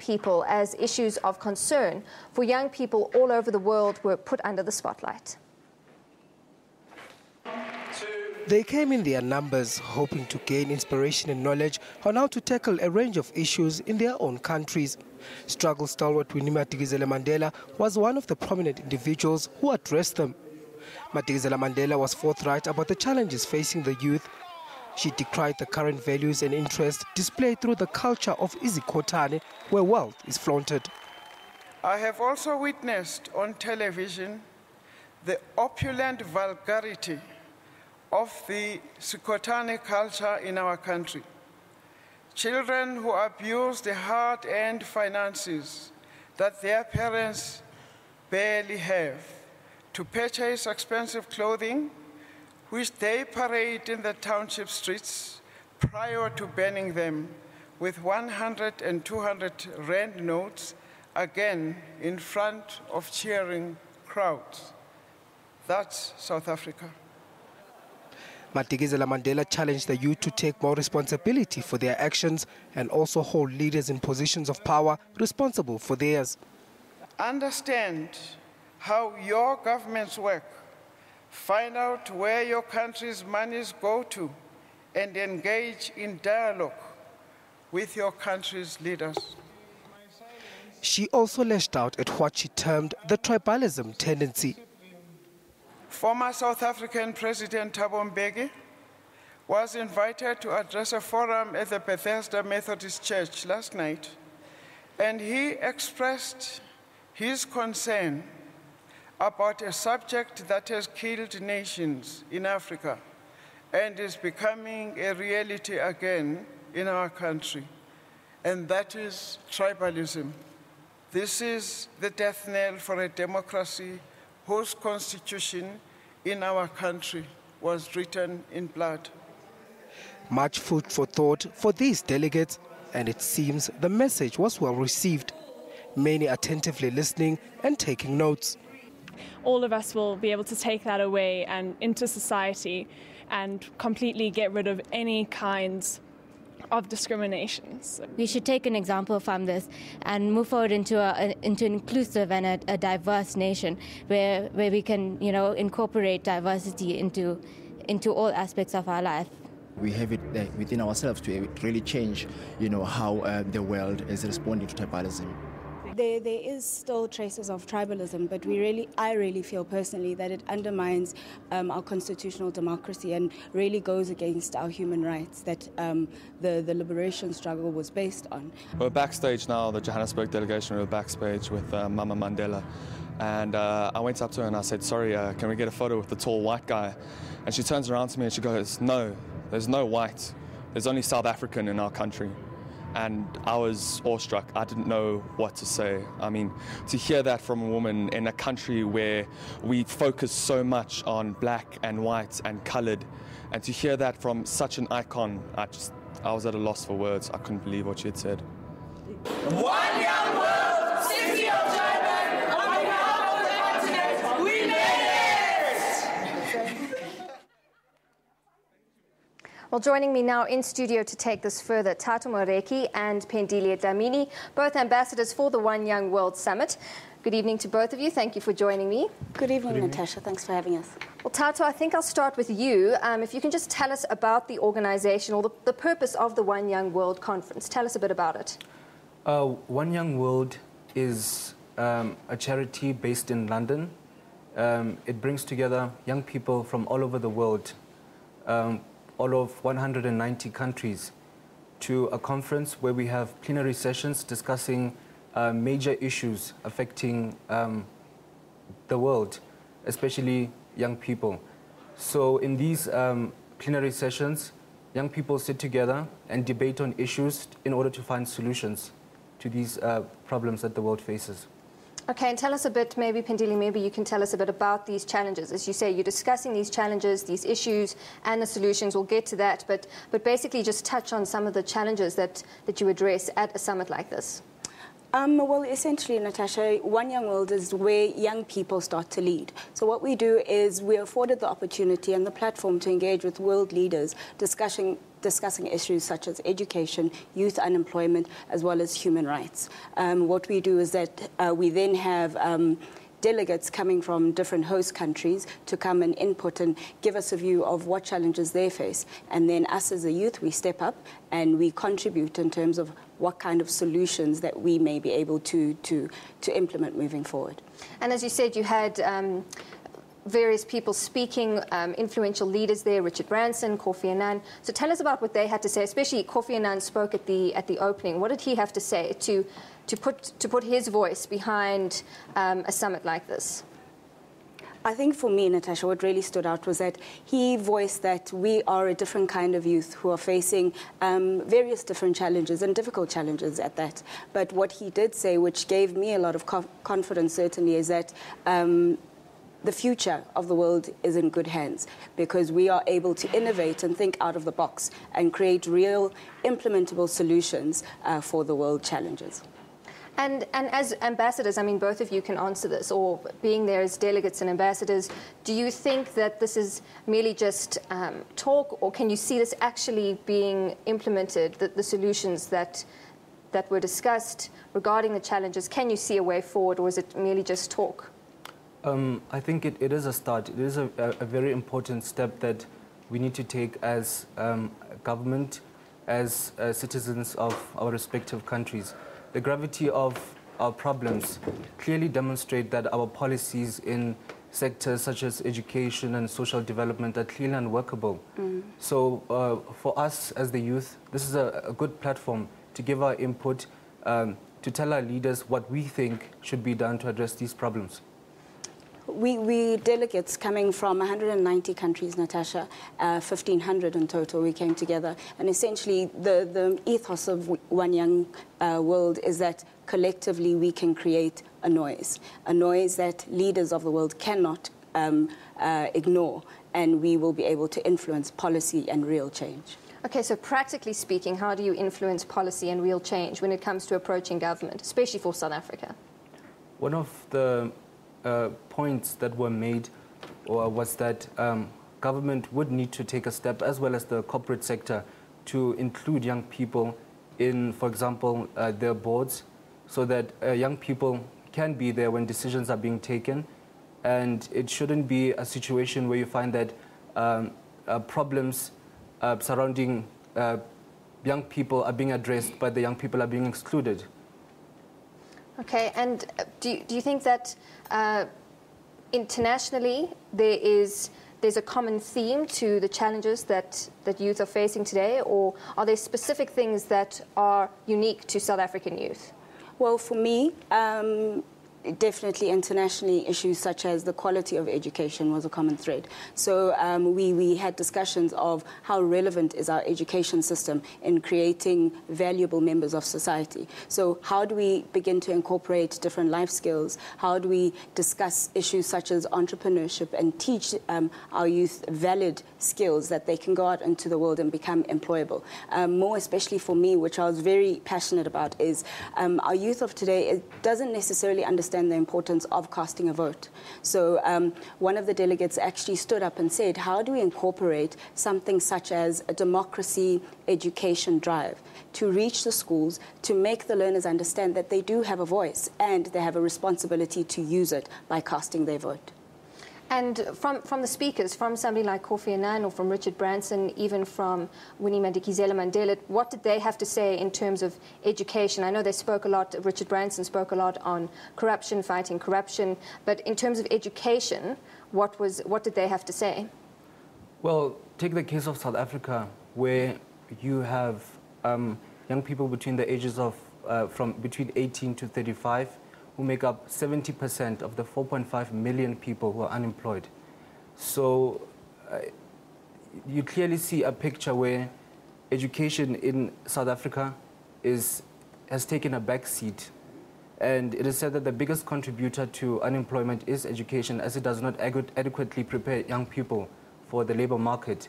people as issues of concern for young people all over the world were put under the spotlight. They came in their numbers, hoping to gain inspiration and knowledge on how to tackle a range of issues in their own countries. Struggle stalwart Winnie Madikizela-Mandela was one of the prominent individuals who addressed them. Madikizela-Mandela was forthright about the challenges facing the youth. She decried the current values and interests displayed through the culture of izikhothane, where wealth is flaunted. I have also witnessed on television the opulent vulgarity of the Sikhothane culture in our country. Children who abuse the hard-earned finances that their parents barely have to purchase expensive clothing, which they parade in the township streets prior to banning them with 100 and 200 rand notes, again in front of cheering crowds. That's South Africa. Madikizela-Mandela challenged the youth to take more responsibility for their actions and also hold leaders in positions of power responsible for theirs. Understand how your governments work. Find out where your country's monies go to and engage in dialogue with your country's leaders. She also lashed out at what she termed the tribalism tendency. Former South African President Thabo Mbeki was invited to address a forum at the Bethesda Methodist Church last night, and he expressed his concern about a subject that has killed nations in Africa and is becoming a reality again in our country, and that is tribalism. This is the death knell for a democracy whose constitution in our country was written in blood. Much food for thought for these delegates, and it seems the message was well received. Many attentively listening and taking notes. All of us will be able to take that away and into society and completely get rid of any kinds of discriminations. We should take an example from this and move forward into an inclusive and a diverse nation where we can, incorporate diversity into all aspects of our life. We have it within ourselves to really change, how the world is responding to tribalism. There is still traces of tribalism, but I really feel personally that it undermines our constitutional democracy and really goes against our human rights that the liberation struggle was based on. We're backstage now, the Johannesburg delegation, we're backstage with Mama Mandela. And I went up to her and I said, sorry, can we get a photo with the tall white guy? And she turns around to me and she goes, no, there's no white. There's only South African in our country. And I was awestruck. I didn't know what to say. I mean, to hear that from a woman in a country where we focus so much on black and white and coloured, and to hear that from such an icon, I was at a loss for words. I couldn't believe what she had said. One young world, 60 of China, on behalf of the continent, we made it! Well, joining me now in studio to take this further, Thato Moreki and Pendile Dlamini, both ambassadors for the One Young World Summit. Good evening to both of you. Thank you for joining me. Good evening, Natasha. Thanks for having us. Well, Thato, I think I'll start with you. If you can just tell us about the organisation or the purpose of the One Young World Conference. Tell us a bit about it. One Young World is a charity based in London. It brings together young people from all over the world, all of 190 countries, to a conference where we have plenary sessions discussing major issues affecting the world, especially young people. So in these plenary sessions, young people sit together and debate on issues in order to find solutions to these problems that the world faces. Okay, and tell us a bit, maybe Pendile, maybe you can tell us a bit about these challenges. As you say, you're discussing these challenges, these issues, and the solutions. We'll get to that, but basically just touch on some of the challenges that you address at a summit like this. Well, essentially, Natasha, One Young World is where young people start to lead. So what we do is we're afforded the opportunity and the platform to engage with world leaders discussing issues such as education, youth unemployment, as well as human rights. What we do is that we then have delegates coming from different host countries to come and input and give us a view of what challenges they face. And then us as a youth, we step up and we contribute in terms of what kind of solutions that we may be able to implement moving forward. And as you said, you had various people speaking, influential leaders there, Richard Branson, Kofi Annan. So tell us about what they had to say, especially Kofi Annan spoke at the opening. What did he have to say to put his voice behind a summit like this? I think for me, Natasha, what really stood out was that he voiced that we are a different kind of youth who are facing various different challenges and difficult challenges at that. But what he did say, which gave me a lot of confidence certainly, is that the future of the world is in good hands because we are able to innovate and think out of the box and create real implementable solutions for the world challenges. And as ambassadors, I mean, both of you can answer this, or being there as delegates and ambassadors, do you think that this is merely just talk, or can you see this actually being implemented, the solutions that were discussed regarding the challenges? Can you see a way forward, or is it merely just talk? I think it is a start. It is a very important step that we need to take as government, as citizens of our respective countries. The gravity of our problems clearly demonstrate that our policies in sectors such as education and social development are clearly unworkable. So for us as the youth, this is a good platform to give our input, to tell our leaders what we think should be done to address these problems. We delegates coming from 190 countries, Natasha, 1,500 in total, we came together. And essentially, the ethos of One Young World is that collectively we can create a noise that leaders of the world cannot ignore, and we will be able to influence policy and real change. Okay, so practically speaking, how do you influence policy and real change when it comes to approaching government, especially for South Africa? One of the points that were made was that government would need to take a step, as well as the corporate sector, to include young people in, for example, their boards, so that young people can be there when decisions are being taken. And it shouldn't be a situation where you find that problems surrounding young people are being addressed, but the young people are being excluded. Okay, and do you think that internationally there's a common theme to the challenges that youth are facing today, or are there specific things that are unique to South African youth? Well, for me, definitely internationally, issues such as the quality of education was a common thread. So we had discussions of how relevant is our education system in creating valuable members of society. So how do we begin to incorporate different life skills? How do we discuss issues such as entrepreneurship and teach our youth valid skills that they can go out into the world and become employable? More especially for me, which I was very passionate about, is our youth of today doesn't necessarily understand the importance of casting a vote. So one of the delegates actually stood up and said, how do we incorporate something such as a democracy education drive to reach the schools, to make the learners understand that they do have a voice and they have a responsibility to use it by casting their vote? And from the speakers, from somebody like Kofi Annan or from Richard Branson, even from Winnie Madikizela-Mandela, what did they have to say in terms of education? I know they spoke a lot, Richard Branson spoke a lot on corruption, fighting corruption, but in terms of education, what did they have to say? Well, take the case of South Africa, where you have young people between the ages of from between 18 to 35, who make up 70% of the 4.5 million people who are unemployed. So you clearly see a picture where education in South Africa has taken a back seat. And it is said that the biggest contributor to unemployment is education, as it does not adequately prepare young people for the labor market.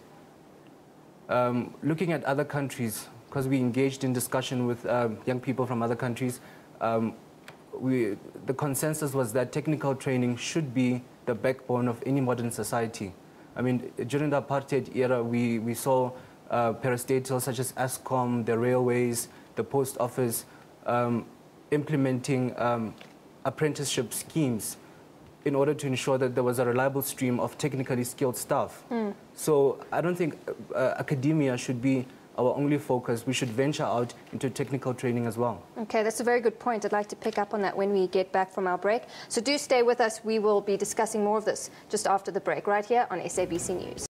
Looking at other countries, because we engaged in discussion with young people from other countries, the consensus was that technical training should be the backbone of any modern society. I mean, during the apartheid era, we saw parastatals such as Eskom, the railways, the post office, implementing apprenticeship schemes in order to ensure that there was a reliable stream of technically skilled staff. So I don't think academia should be our only focus. We should venture out into technical training as well. Okay, that's a very good point. I'd like to pick up on that when we get back from our break. So do stay with us. We will be discussing more of this just after the break, right here on SABC News.